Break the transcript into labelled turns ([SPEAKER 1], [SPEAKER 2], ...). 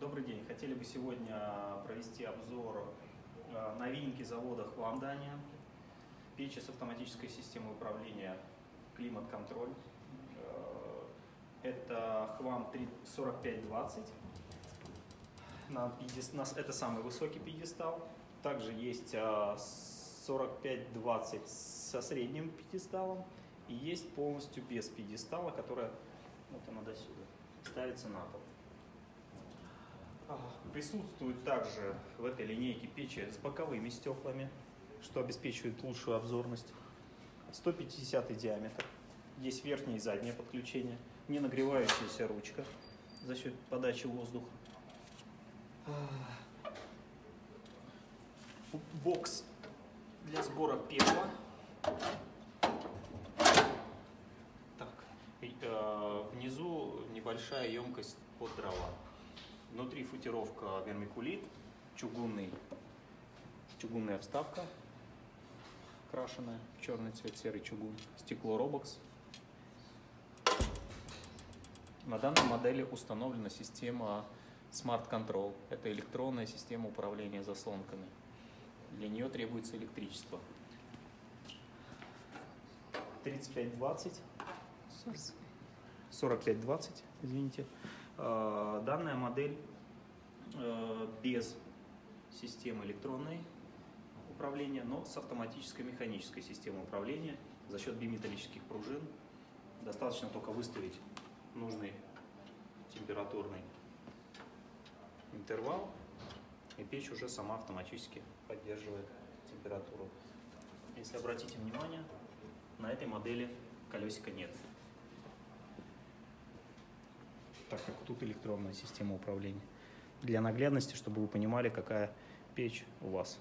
[SPEAKER 1] Добрый день. Хотели бы сегодня провести обзор новинки завода Хвам-Дания. Печи с автоматической системой управления климат-контроль. Это Хвам 4520. Это самый высокий пьедестал. Также есть 4520 со средним пьедесталом. И есть полностью без пьедестала, которая, вот она до сюда, ставится на пол. Присутствуют также в этой линейке печи с боковыми стеклами, что обеспечивает лучшую обзорность. 150 диаметр. Есть верхнее и заднее подключение. Не нагревающаяся ручка за счет подачи воздуха. Бокс для сбора пепла. Внизу небольшая емкость под дрова. Внутри футировка вермикулит, чугунная вставка, крашеная в черный цвет, серый чугун, стекло Robox. На данной модели установлена система Smart Control. Это электронная система управления заслонками. Для нее требуется электричество. 4520, извините. Данная модель без системы электронной управления, но с автоматической механической системой управления за счет биметаллических пружин. Достаточно только выставить нужный температурный интервал, и печь уже сама автоматически поддерживает температуру. Если обратите внимание, на этой модели колесика нет, так как тут электронная система управления. Для наглядности, чтобы вы понимали, какая печь у вас.